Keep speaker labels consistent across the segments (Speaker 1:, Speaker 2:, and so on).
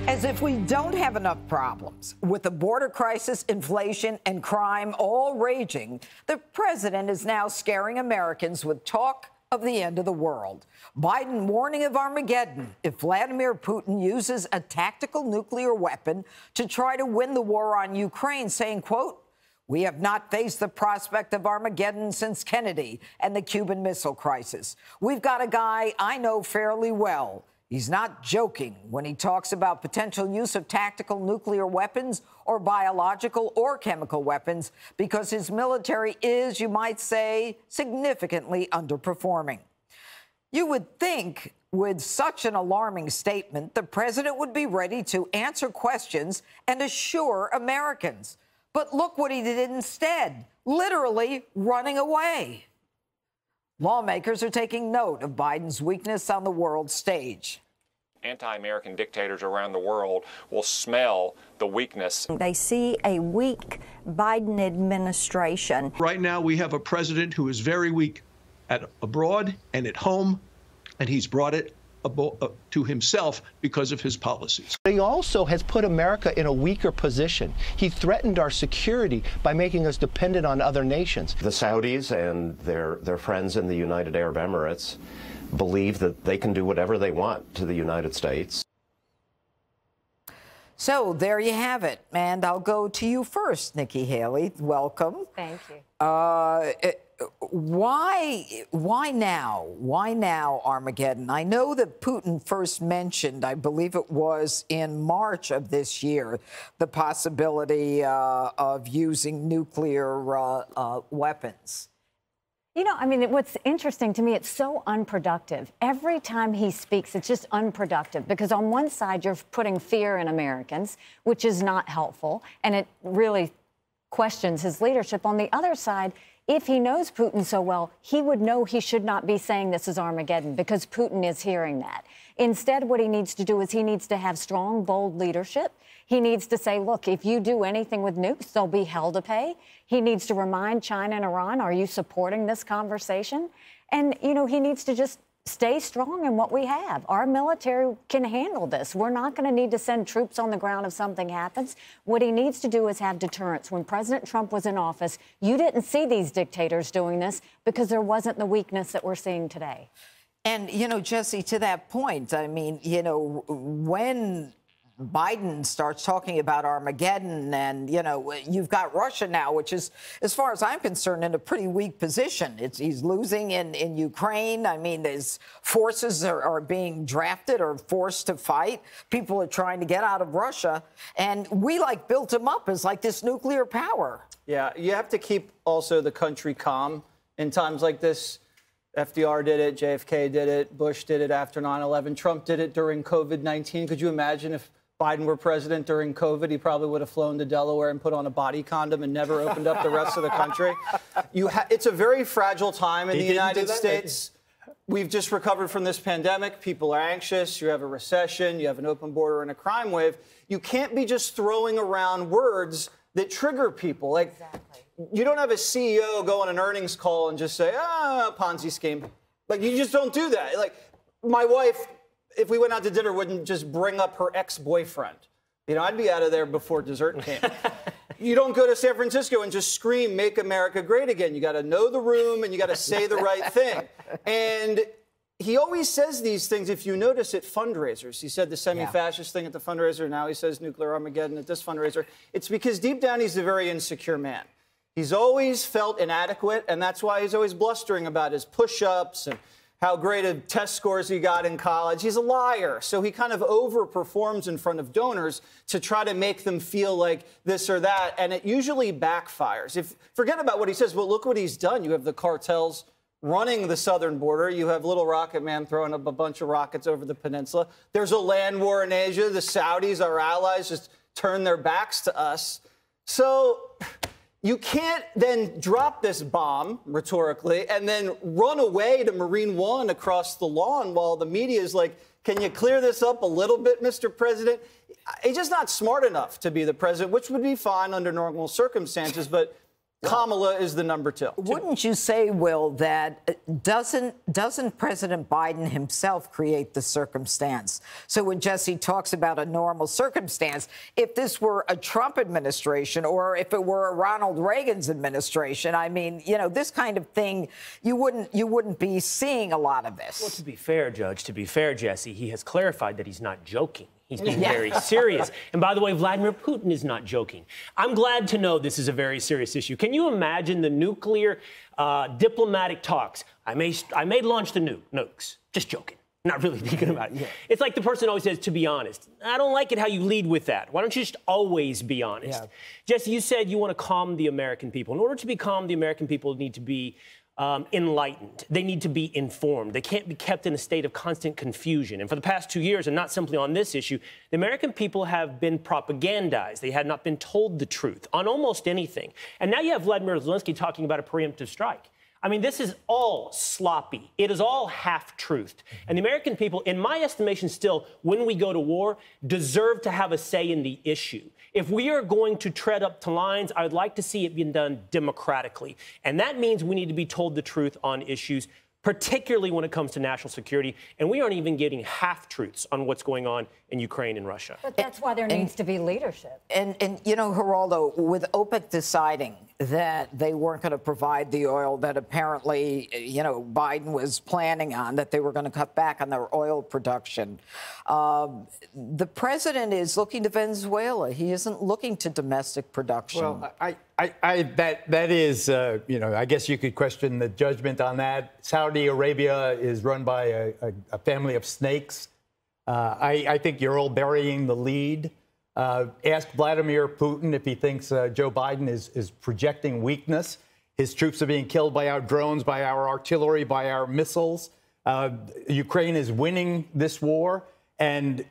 Speaker 1: As if we don't have enough problems with the border crisis, inflation, and crime all raging, the president is now scaring Americans with talk of the end of the world. Biden warning of Armageddon if Vladimir Putin uses a tactical nuclear weapon to try to win the war on Ukraine, saying, quote, "We have not faced the prospect of Armageddon since Kennedy and the Cuban Missile Crisis. We've got a guy I know fairly well. He's not joking when he talks about potential use of tactical nuclear weapons or biological or chemical weapons because his military is, you might say, significantly underperforming." You would think with such an alarming statement, the president would be ready to answer questions and assure Americans. But look what he did instead, literally running away. Lawmakers are taking note of Biden's weakness on the world stage.
Speaker 2: Anti-American dictators around the world will smell the weakness.
Speaker 3: They see a weak Biden administration.
Speaker 4: Right now, we have a president who is very weak abroad and at home, and he's brought it to himself because of his policies.
Speaker 5: He also has put America in a weaker position. He threatened our security by making us dependent on other nations.
Speaker 6: The Saudis and their friends in the United Arab Emirates believe that they can do whatever they want to the United States.
Speaker 1: So there you have it. And I'll go to you first, Nikki Haley. Welcome.
Speaker 7: Thank you.
Speaker 1: Why now? Why now Armageddon? I know that Putin first mentioned, I believe it was in March of this year, the possibility of using nuclear weapons.
Speaker 7: You know, I mean, what's interesting to me, it's so unproductive. Every time he speaks, it's just unproductive because on one side, you're putting fear in Americans, which is not helpful, and it really questions his leadership. On the other side, if he knows Putin so well, he would know he should not be saying this is Armageddon because Putin is hearing that. Instead, what he needs to do is he needs to have strong, bold leadership. He needs to say, look, if you do anything with nukes, they'll be hell to pay. He needs to remind China and Iran, are you supporting this conversation? And, you know, he needs to just stay strong in what we have. Our military can handle this. We're not going to need to send troops on the ground if something happens. What he needs to do is have deterrence. When President Trump was in office, you didn't see these dictators doing this because there wasn't the weakness that we're seeing today.
Speaker 1: And, you know, Jesse, to that point, I mean, you know, when Biden starts talking about Armageddon and, you know, you've got Russia now, which is, as far as I'm concerned, in a pretty weak position. He's losing in Ukraine. I mean, his forces are being drafted or forced to fight. People are trying to get out of Russia. And we, like, built him up as, like, this nuclear power.
Speaker 8: Yeah, you have to keep also the country calm in times like this. FDR did it, JFK did it, Bush did it after 9/11, Trump did it during COVID-19. Could you imagine if Biden were president during COVID, he probably would have flown to Delaware and put on a body condom and never opened up the rest of the country. It's a very fragile time in the United States. We've just recovered from this pandemic. People are anxious. You have a recession. You have an open border and a crime wave. You can't be just throwing around words that trigger people. Like, you don't have a CEO go on an earnings call and just say, Ponzi scheme. Like, you just don't do that. Like, my wife, if we went out to dinner, wouldn't just bring up her ex-boyfriend. You know, I'd be out of there before dessert came. You don't go to San Francisco and just scream, make America great again. You got to know the room and you got to say the right thing. And he always says these things, if you notice, at fundraisers. He said the semi-fascist thing at the fundraiser. Now he says nuclear Armageddon at this fundraiser. It's because deep down he's a very insecure man. He's always felt inadequate, and that's why he's always blustering about his push-ups and how great of test scores he got in college. He's a liar, so he kind of overperforms in front of donors to try to make them feel like this or that, and it usually backfires. Forget about what he says, but look what he's done. You have the cartels running the southern border. You have Little Rocket Man throwing up a bunch of rockets over the peninsula. There's a land war in Asia. The Saudis, our allies, just turn their backs to us. So you can't then drop this bomb, rhetorically, and then run away to Marine One across the lawn while the media is like, can you clear this up a little bit, Mr. President? He's just not smart enough to be the president, which would be fine under normal circumstances, but Kamala is the number 2.
Speaker 1: Wouldn't you say, Will, that doesn't President Biden himself create the circumstance? So when Jesse talks about a normal circumstance, if this were a Trump administration or if it were a Ronald Reagan's administration, I mean, you know, this kind of thing, you wouldn't be seeing a lot of this.
Speaker 9: Well, to be fair, Judge, to be fair, Jesse, he has clarified that he's not joking. He's being very serious. And by the way, Vladimir Putin is not joking. I'm glad to know this is a very serious issue. Can you imagine the nuclear diplomatic talks? I may launch the nukes. Just joking. Not really thinking about it. Yeah. It's like the person always says, to be honest. I don't like it how you lead with that. Why don't you just always be honest? Yeah. Jesse, you said you want to calm the American people. In order to be calm, the American people need to be enlightened. They need to be informed. They can't be kept in a state of constant confusion. And for the past 2 years, and not simply on this issue, the American people have been propagandized. They had not been told the truth on almost anything. And now you have Vladimir Zelensky talking about a preemptive strike. I mean, this is all sloppy. It is all half-truthed. And the American people, in my estimation still, when we go to war, deserve to have a say in the issue. If we are going to tread up to lines, I would like to see it being done democratically. And that means we need to be told the truth on issues, particularly when it comes to national security. And we aren't even getting half-truths on what's going on in Ukraine and Russia.
Speaker 7: But that's why there needs to be leadership.
Speaker 1: And you know, Geraldo, with OPEC deciding that they weren't going to provide the oil that apparently, you know, Biden was planning on, that they were going to cut back on their oil production, the president is looking to Venezuela. He isn't looking to domestic production.
Speaker 10: Well, that is, you know, I guess you could question the judgment on that. Saudi Arabia is run by a family of snakes. I think you're all burying the lead. Ask Vladimir Putin if he thinks Joe Biden is projecting weakness. His troops are being killed by our drones, by our artillery, by our missiles. Ukraine is winning this war. And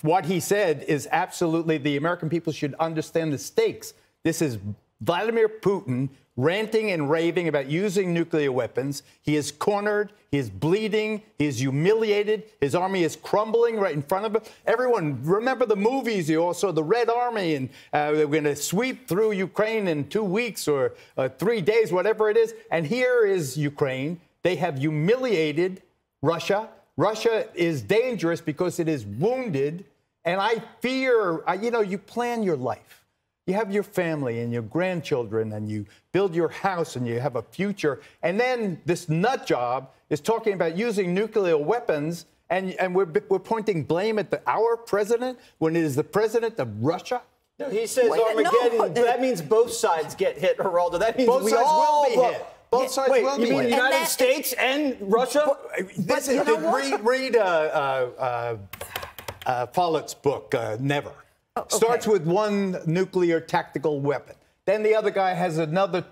Speaker 10: what he said is absolutely, the American people should understand the stakes. This is Vladimir Putin ranting and raving about using nuclear weapons. He is cornered. He is bleeding. He is humiliated. His army is crumbling right in front of him. Everyone, remember the movies. You all saw the Red Army, and they're going to sweep through Ukraine in 2 weeks or 3 days, whatever it is. And here is Ukraine. They have humiliated Russia. Russia is dangerous because it is wounded. And I fear, you know, you plan your life. You have your family and your grandchildren, and you build your house, and you have a future. And then this nut job is talking about using nuclear weapons, and we're pointing blame at our president when it is the president of Russia.
Speaker 8: No, he says Armageddon. No, that means both sides get hit, Geraldo. That means
Speaker 10: both
Speaker 8: we
Speaker 10: sides
Speaker 8: all
Speaker 10: will be hit. Both sides will be hit.
Speaker 8: You mean the United States and Russia?
Speaker 10: This is, read Follett's book, Never. Okay. Starts with one nuclear tactical weapon. Then the other guy has another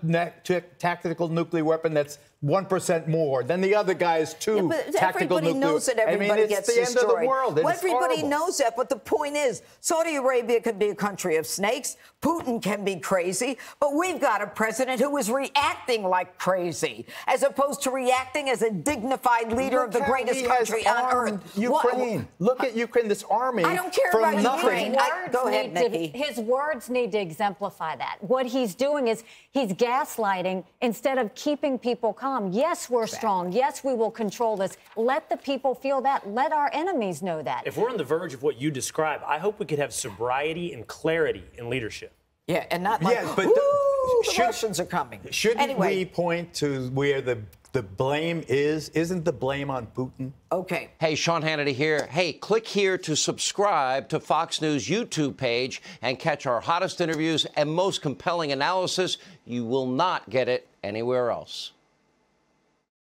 Speaker 10: tactical nuclear weapon that's 1% more. Then the other guy has two tactical nuclear.
Speaker 1: Everybody knows that everybody gets destroyed.
Speaker 10: It's the end of the world.
Speaker 1: Well, everybody knows that, but the point is, Saudi Arabia could be a country of snakes. Putin can be crazy, but we've got a president who is reacting like crazy, as opposed to reacting as a dignified leader of the greatest country on earth.
Speaker 10: Ukraine. Look at Ukraine, this army.
Speaker 1: I don't care about Ukraine.
Speaker 7: Go ahead, Nikki. His words need to exemplify that. What he's doing is he's gaslighting instead of keeping people calm. Yes, we're strong. Yes, we will control this. let the people feel that. Let our enemies know that.
Speaker 9: If we're on the verge of what you describe, I hope we could have sobriety and clarity in leadership.
Speaker 1: Yeah, and not like,
Speaker 10: yeah, but
Speaker 1: the Russians are coming.
Speaker 10: Shouldn't we point to where the blame is? Isn't the blame on Putin?
Speaker 1: Okay.
Speaker 11: Hey, Sean Hannity here. Hey, click here to subscribe to Fox News YouTube page and catch our hottest interviews and most compelling analysis. You will not get it anywhere else.